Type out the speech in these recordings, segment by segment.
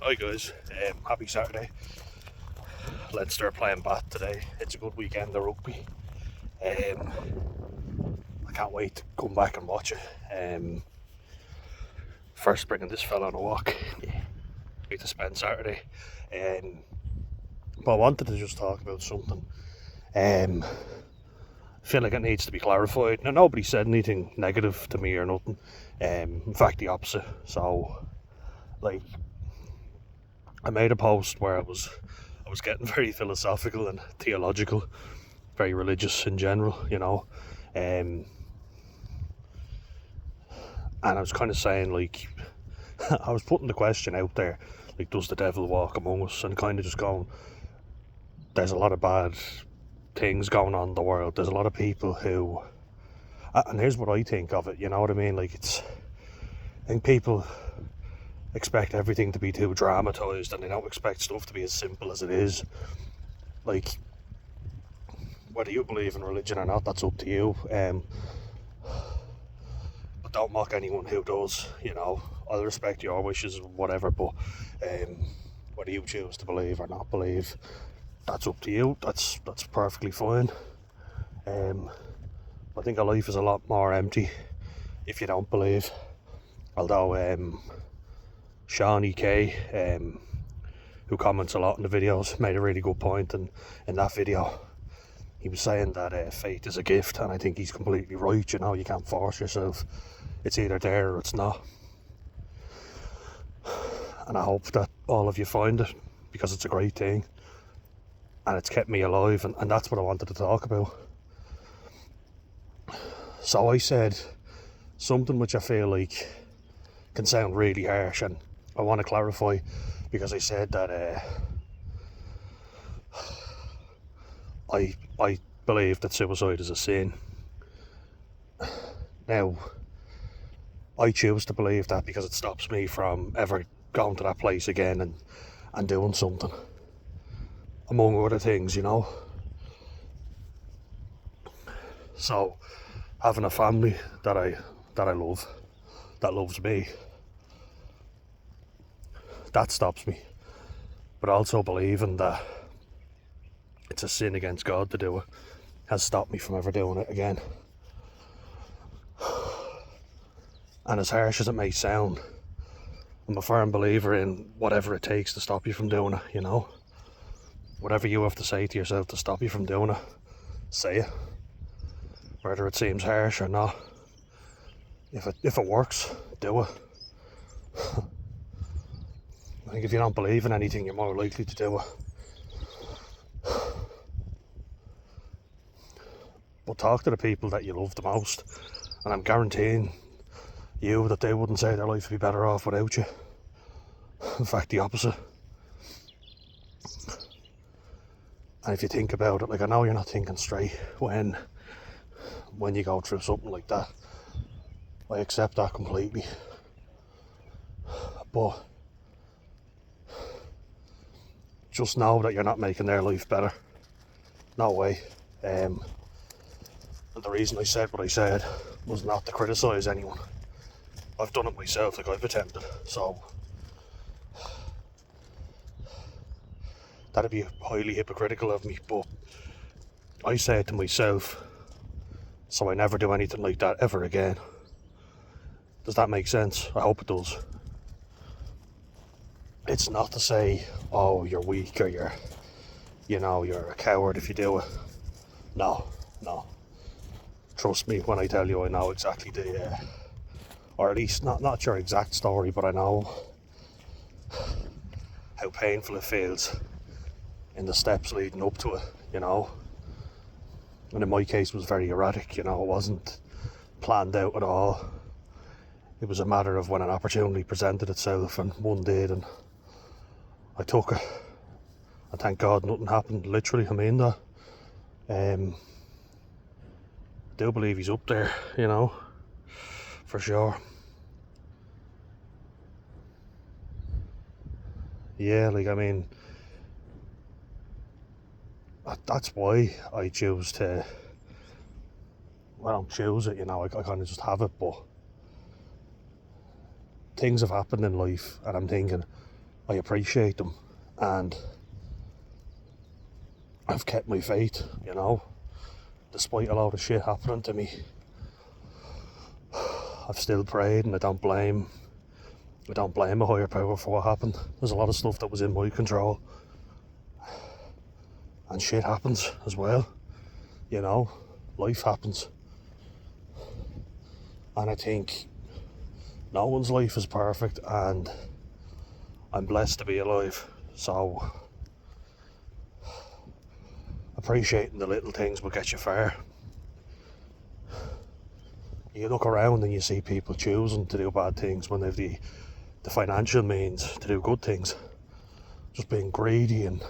Hi guys, happy Saturday. Leinster are playing Bath today. It's a good weekend of rugby. I can't wait to come back and watch it. First bringing this fella on a walk. Need to spend Saturday. But I wanted to just talk about something. I feel like it needs to be clarified. Now, nobody said anything negative to me or nothing. In fact, the opposite. So, I made a post where I was getting very philosophical and theological, very religious in general, and I was kind of saying, I was putting the question out there, does the devil walk among us? And kind of just going, there's a lot of bad things going on in the world. There's a lot of people who, and here's what I think of it, you know what I mean? I think people expect everything to be too dramatised, and they don't expect stuff to be as simple as it is. Whether you believe in religion or not, that's up to you. But don't mock anyone who does. I'll respect your wishes and whatever, but whether you choose to believe or not believe, that's up to you. That's perfectly fine. I think a life is a lot more empty if you don't believe. Although Shawnee K, who comments a lot in the videos, made a really good point in that video. He was saying that faith is a gift, and I think he's completely right. You can't force yourself. It's either there or it's not. And I hope that all of you find it, because it's a great thing, and it's kept me alive, and that's what I wanted to talk about. So I said something which I feel like can sound really harsh, and I want to clarify, because I said that I believe that suicide is a sin. Now, I choose to believe that because it stops me from ever going to that place again and doing something, among other things, So, having a family that I love, that loves me, that stops me. But also believing that it's a sin against God to do it has stopped me from ever doing it again. And as harsh as it may sound, I'm a firm believer in whatever it takes to stop you from doing it, Whatever you have to say to yourself to stop you from doing it, say it. Whether it seems harsh or not. If it works, do it. I think if you don't believe in anything, you're more likely to do it. But talk to the people that you love the most, and I'm guaranteeing you that they wouldn't say their life would be better off without you. In fact, the opposite. And if you think about it, I know you're not thinking straight when you go through something like that. I accept that completely. But just know that you're not making their life better. No way. And the reason I said what I said was not to criticise anyone. I've done it myself, I've attempted. So that'd be highly hypocritical of me, but I say it to myself, so I never do anything like that ever again. Does that make sense? I hope it does. It's not to say, oh, you're weak, or you're a coward if you do it. No. Trust me when I tell you I know exactly or at least not your exact story, but I know how painful it feels in the steps leading up to it, And in my case, it was very erratic, it wasn't planned out at all. It was a matter of when an opportunity presented itself, and one did, and I took it. And thank God nothing happened, literally, I mean that. I do believe he's up there, for sure. Yeah, that's why I choose to, I don't choose it, I kind of just have it, but things have happened in life, and I'm thinking, I appreciate them, and I've kept my faith, you know, despite a lot of shit happening to me. I've still prayed, and I don't blame a higher power for what happened. There's a lot of stuff that was in my control, and shit happens as well, you know, life happens. And I think no one's life is perfect, and I'm blessed to be alive. So appreciating the little things will get you far. You look around and you see people choosing to do bad things when they have the financial means to do good things. Just being greedy and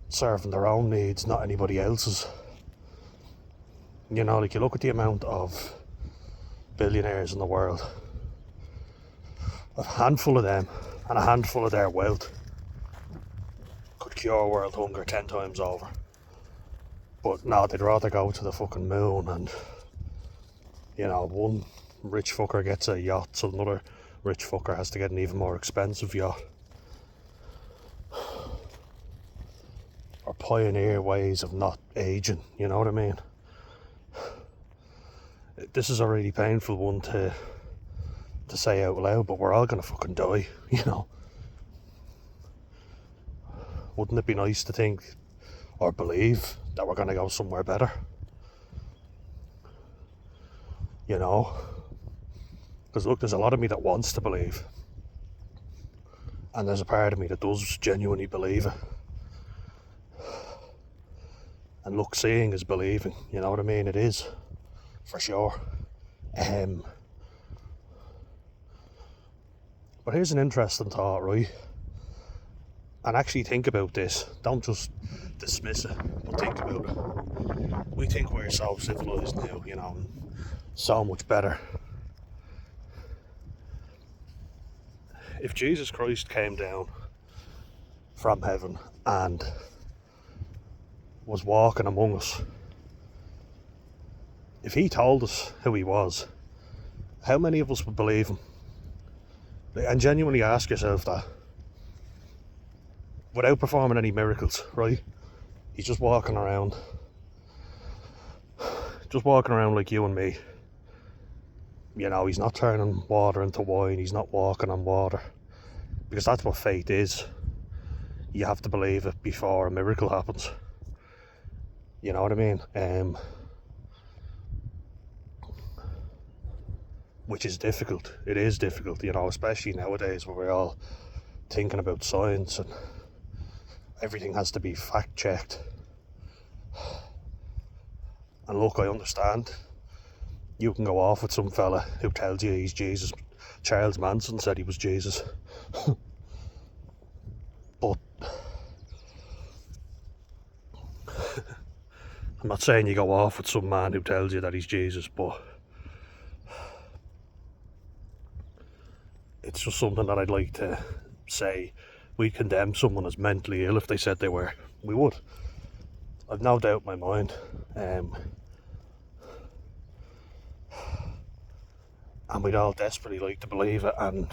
serving their own needs, not anybody else's. You know, like, you look at the amount of billionaires in the world, a handful of them and a handful of their wealth could cure world hunger 10 times over. But no, they'd rather go to the fucking moon, and, you know, one rich fucker gets a yacht, so another rich fucker has to get an even more expensive yacht. Or pioneer ways of not aging, you know what I mean? This is a really painful one to say out loud, but we're all gonna fucking die, you know? Wouldn't it be nice to think or believe that we're gonna go somewhere better? You know? Because look, there's a lot of me that wants to believe, and there's a part of me that does genuinely believe it. And look, seeing is believing, you know what I mean? It is, for sure. But here's an interesting thought, right? And actually think about this. Don't just dismiss it, but think about it. We think we're so civilized now, you know, so much better. If Jesus Christ came down from heaven and was walking among us, if he told us who he was, how many of us would believe him? And genuinely ask yourself that. Without performing any miracles, right? He's just walking around like you and me. You know, he's not turning water into wine, he's not walking on water. Because that's what faith is. You have to believe it before a miracle happens. You know what I mean? Which is difficult. It is difficult, you know, especially nowadays where we're all thinking about science and everything has to be fact checked. And look, I understand. You can go off with some fella who tells you he's Jesus. Charles Manson said he was Jesus. But I'm not saying you go off with some man who tells you that he's Jesus, but it's just something that I'd like to say. We condemn someone as mentally ill if they said they were. We would. I've no doubt in my mind. And we'd all desperately like to believe it, and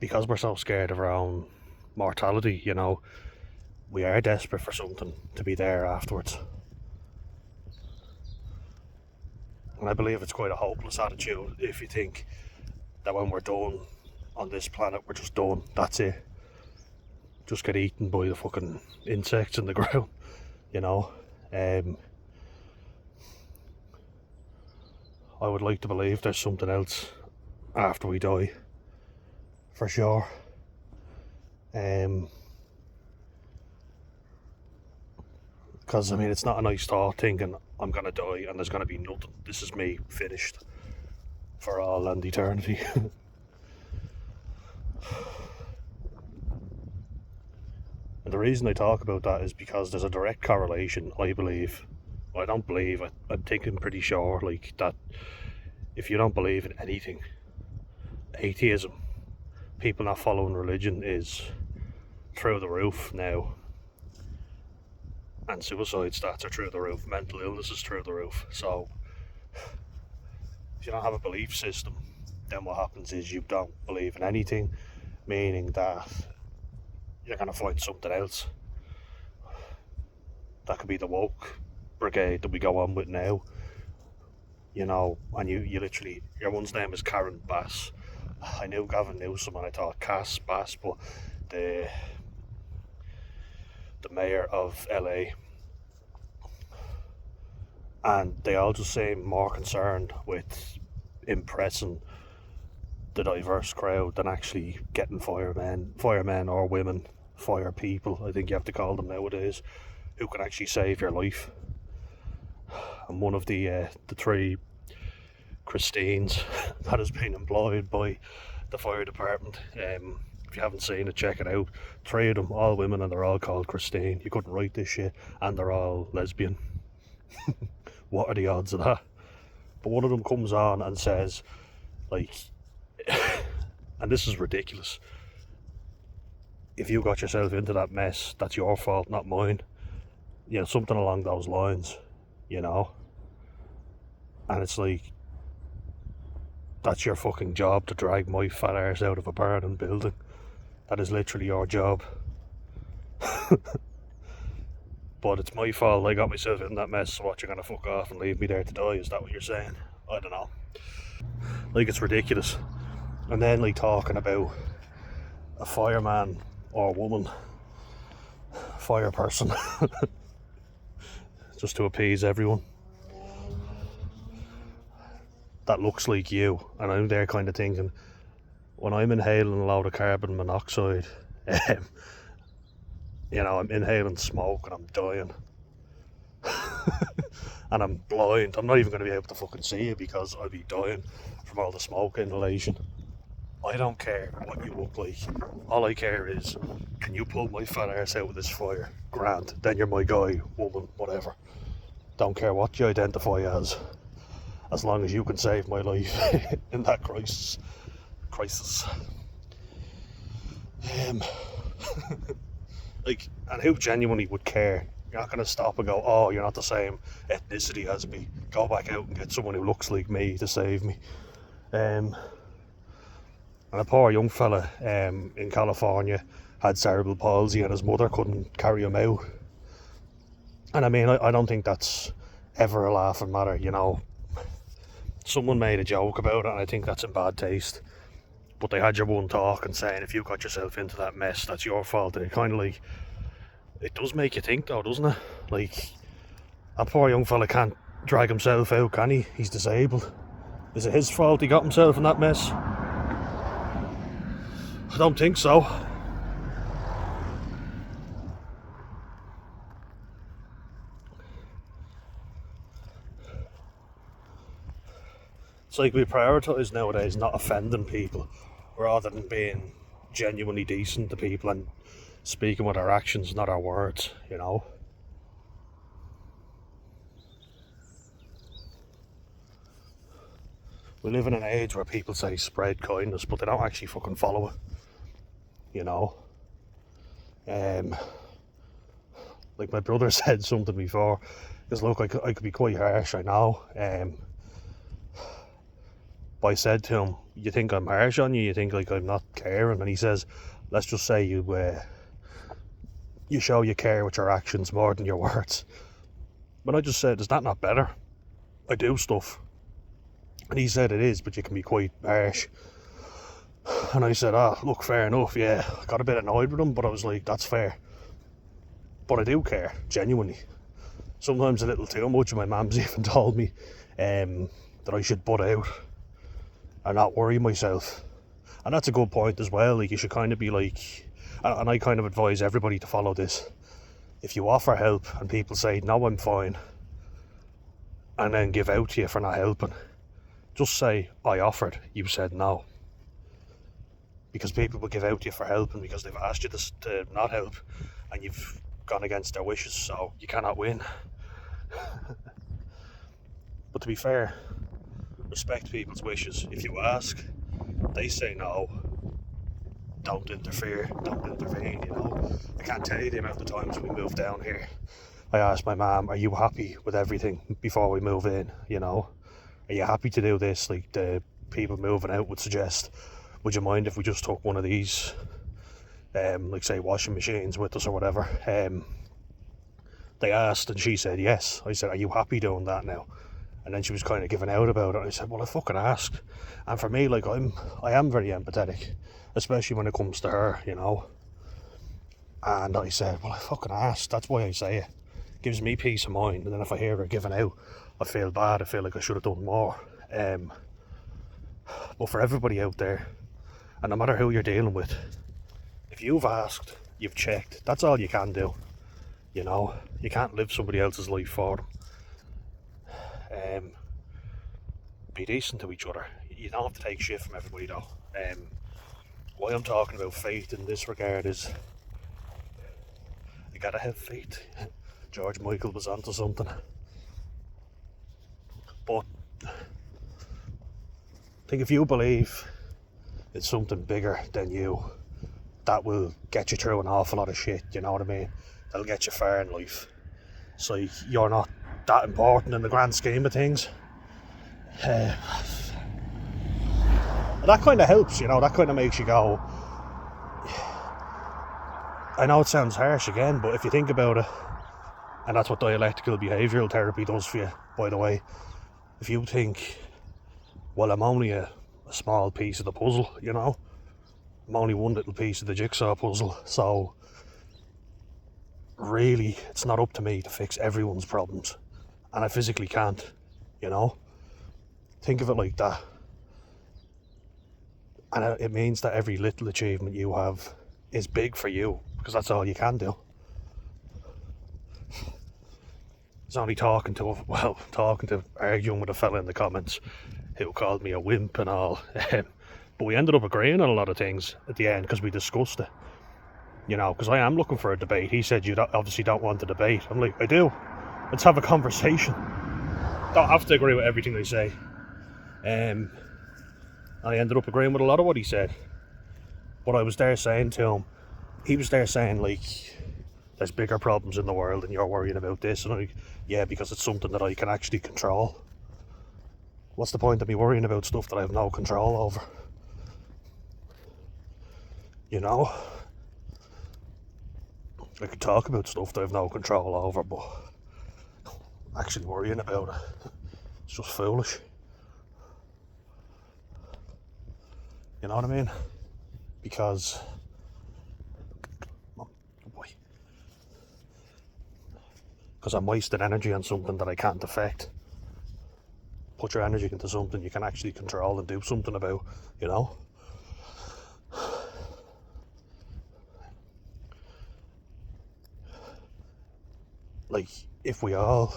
because we're so scared of our own mortality, you know, we are desperate for something to be there afterwards. And I believe it's quite a hopeless attitude if you think that when we're done on this planet, we're just done, that's it. Just get eaten by the fucking insects in the ground, you know. I would like to believe there's something else after we die, for sure. Because I mean, it's not a nice thought thinking I'm gonna die and there's gonna be nothing. This is me finished for all and eternity. And the reason I talk about that is because there's a direct correlation, I believe. Well, I don't believe, I'm thinking pretty sure, like, that if you don't believe in anything, atheism, people not following religion, is through the roof now. And suicide stats are through the roof, mental illness is through the roof. So if you don't have a belief system, then what happens is you don't believe in anything, meaning that you're going to find something else. That could be the woke brigade that we go on with now, and you literally, your one's name is Karen Bass. I knew Gavin Newsom and I thought Cass Bass, but the mayor of LA, and they all just seem more concerned with impressing the diverse crowd than actually getting firemen or women, fire people, I think you have to call them nowadays, who can actually save your life. And one of the three Christines that has been employed by the fire department, if you haven't seen it, check it out. 3 of them, all women, and they're all called Christine. You couldn't write this shit, and they're all lesbian. What are the odds of that? But one of them comes on and says, like, and this is ridiculous, if you got yourself into that mess, that's your fault, not mine. Something along those lines, and it's like, that's your fucking job to drag my fat arse out of a burning building. That is literally your job. But it's my fault, I got myself in that mess, so what, you're gonna fuck off and leave me there to die? Is that what you're saying? I don't know. Like, it's ridiculous. And then, like, talking about a fireman or woman, fire person, just to appease everyone, that looks like you. And I'm there kind of thinking, when I'm inhaling a load of carbon monoxide, I'm inhaling smoke and I'm dying. And I'm blind. I'm not even going to be able to fucking see it because I'll be dying from all the smoke inhalation. I don't care what you look like. All I care is, can you pull my fat arse out of this fire? Grand. Then you're my guy, woman, whatever. Don't care what you identify as long as you can save my life in that crisis. Like, and who genuinely would care? You're not going to stop and go, oh, you're not the same ethnicity as me, go back out and get someone who looks like me to save me. And a poor young fella in California had cerebral palsy and his mother couldn't carry him out. And I mean, I don't think that's ever a laughing matter, Someone made a joke about it, and I think that's in bad taste. But they had your one talk and saying, if you got yourself into that mess, that's your fault. And it kind of like, it does make you think though, doesn't it? Like, a poor young fella can't drag himself out, can he? He's disabled. Is it his fault he got himself in that mess? I don't think so. It's like we prioritise nowadays not offending people rather than being genuinely decent to people and speaking with our actions, not our words, We live in an age where people say spread kindness, but they don't actually fucking follow it, Like my brother said something before, because look, I could be quite harsh, I know, but I said to him, you think I'm harsh on you? You think like I'm not caring? And he says, let's just say you show you care with your actions more than your words. But I just said, is that not better? I do stuff. And he said it is, but you can be quite harsh. And I said, look, fair enough, yeah. I got a bit annoyed with him, but I was like, that's fair. But I do care, genuinely. Sometimes a little too much, and my mum's even told me that I should butt out and not worry myself. And that's a good point as well. Like, you should kind of be like, and I kind of advise everybody to follow this. If you offer help and people say, no, I'm fine, and then give out to you for not helping, just say, I offered, you said no. Because people will give out to you for helping because they've asked you to not help, and you've gone against their wishes, so you cannot win. But to be fair, respect people's wishes. If you ask, they say no, don't interfere, don't intervene, I can't tell you the amount of times we moved down here, I asked my mum, are you happy with everything before we move in, Are you happy to do this? Like, the people moving out would suggest, would you mind if we just took one of these, like say washing machines with us or whatever? They asked and she said yes. I said, are you happy doing that now? And then she was kind of giving out about it. I said, well, I fucking asked. And for me, like, I am very empathetic, especially when it comes to her, you know. And I said, well, I fucking asked. That's why I say it. Gives me peace of mind. And then if I hear her giving out, I feel bad. I feel like I should have done more. But for everybody out there, and no matter who you're dealing with, if you've asked, you've checked. That's all you can do. You know, you can't live somebody else's life for them. Be decent to each other. You don't have to take shit from everybody though. Why I'm talking about faith in this regard is, you gotta have faith. George Michael was onto something. But I think if you believe it's something bigger than you, that will get you through an awful lot of shit, you know what I mean? That'll get you far in life. So you're not that important in the grand scheme of things. That kind of helps, you know, that kind of makes you go, I know it sounds harsh again, but if you think about it, and that's what dialectical behavioural therapy does for you, by the way. If you think, well, I'm only a small piece of the puzzle, you know, I'm only one little piece of the jigsaw puzzle, so really it's not up to me to fix everyone's problems, and I physically can't, you know. Think of it like that, and it means that every little achievement you have is big for you, because that's all you can do. I was only arguing with a fella in the comments who called me a wimp and all, but we ended up agreeing on a lot of things at the end because we discussed it, you know, because I am looking for a debate. He said, you obviously don't want a debate. I'm like, I do. Let's have a conversation. Don't have to agree with everything they say. I ended up agreeing with a lot of what he said, but I was there saying to him, he was there saying, like, there's bigger problems in the world and you're worrying about this, and I'm like, yeah, because it's something that I can actually control. What's the point of me worrying about stuff that I have no control over? You know, I could talk about stuff that I have no control over, but actually worrying about it, it's just foolish. You know what I mean? Because I'm wasting energy on something that I can't affect. Put your energy into something you can actually control and do something about, you know? Like, if we all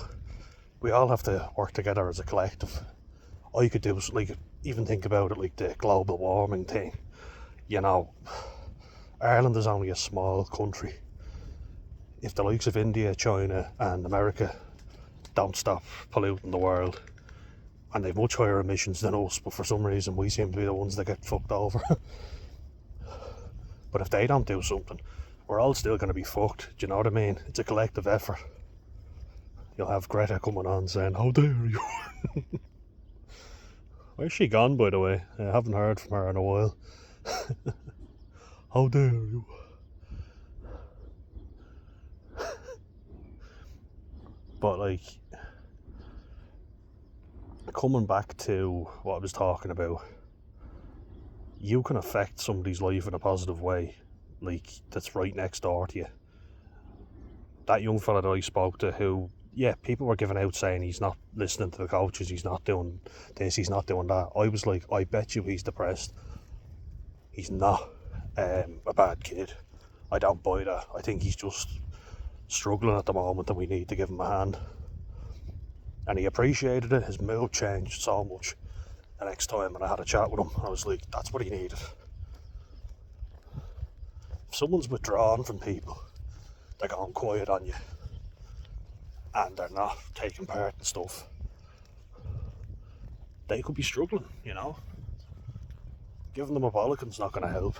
have to work together as a collective. I could do, like, even think about it like the global warming thing. You know, Ireland is only a small country. If the likes of India, China and America don't stop polluting the world, and they've much higher emissions than us, but for some reason we seem to be the ones that get fucked over. But if they don't do something, we're all still going to be fucked, do you know what I mean? It's a collective effort. You'll have Greta coming on saying, how dare you? Where's she gone, by the way? I haven't heard from her in a while. How dare you? But, like, coming back to what I was talking about, you can affect somebody's life in a positive way, like, that's right next door to you. That young fella that I spoke to, who, yeah, people were giving out saying he's not listening to the coaches, he's not doing this, he's not doing that. I was like, I bet you he's depressed. He's not a bad kid. I don't buy that. I think he's just struggling at the moment and we need to give him a hand. And he appreciated it. His mood changed so much the next time when I had a chat with him. I was like, that's what he needed. If someone's withdrawn from people, they're going quiet on you and they're not taking part in stuff, they could be struggling, you know. Giving them a bollockin's not going to help.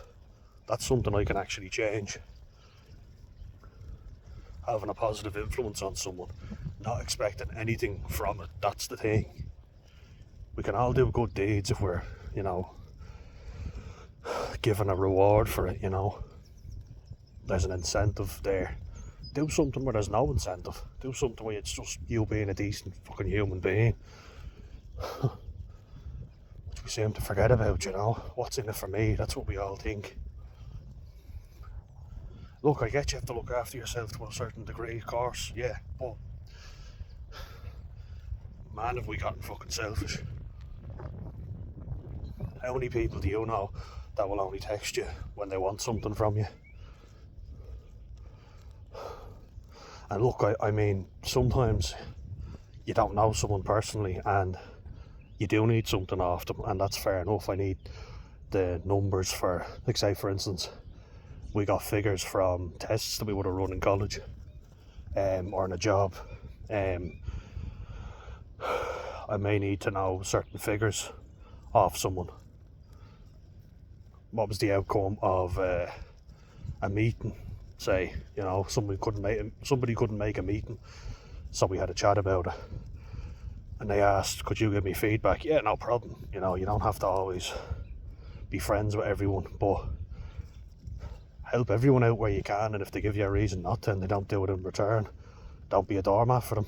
That's something I can actually change. Having a positive influence on someone, not expecting anything from it, that's the thing. We can all do good deeds if we're, you know, given a reward for it, you know. There's an incentive there. Do something where there's no incentive. Do something where it's just you being a decent fucking human being. Which we seem to forget about, you know. What's in it for me? That's what we all think. Look, I get you have to look after yourself to a certain degree, of course, yeah, but man, have we gotten fucking selfish. How many people do you know that will only text you when they want something from you? And look, I mean, sometimes you don't know someone personally and you do need something off them, and that's fair enough. I need the numbers for, like, say for instance, we got figures from tests that we would have run in college, or in a job. I may need to know certain figures off someone. What was the outcome of a meeting? Say, you know, somebody couldn't make a meeting, so we had a chat about it. And they asked, could you give me feedback? Yeah, no problem. You know, you don't have to always be friends with everyone, but help everyone out where you can, and if they give you a reason not to and they don't do it in return, don't be a doormat for them.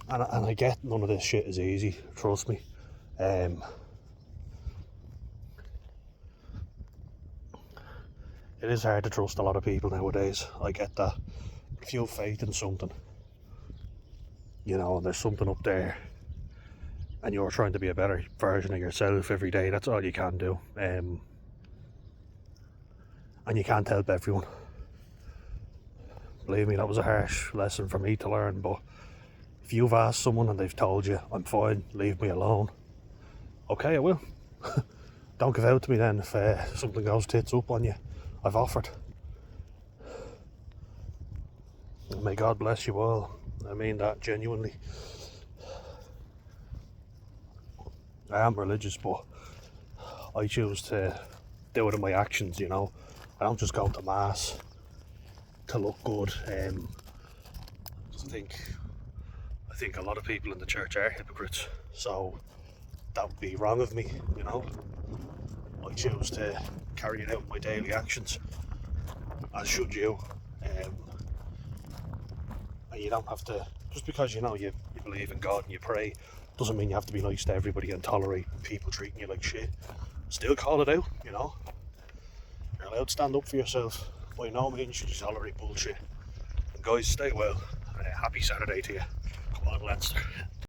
And I get none of this shit is easy, trust me. It is hard to trust a lot of people nowadays, I get that. If you have faith in something, you know, and there's something up there and you're trying to be a better version of yourself every day, that's all you can do. And you can't help everyone. Believe me, that was a harsh lesson for me to learn, but if you've asked someone and they've told you, I'm fine, leave me alone, okay, I will. Don't give out to me then if something goes tits up on you. I've offered. And may God bless you all. I mean that genuinely. I am religious, but I choose to do it in my actions, you know. I don't just go to mass to look good. I think a lot of people in the church are hypocrites, so that would be wrong of me, you know. I choose to carry it out in my daily actions, as should you. And you don't have to, just because you know you believe in God and you pray, doesn't mean you have to be nice to everybody and tolerate people treating you like shit. Still call it out, you know. You're allowed to stand up for yourself. By no means should you tolerate bullshit. And guys, stay well. Happy Saturday to you. Come on, Leinster.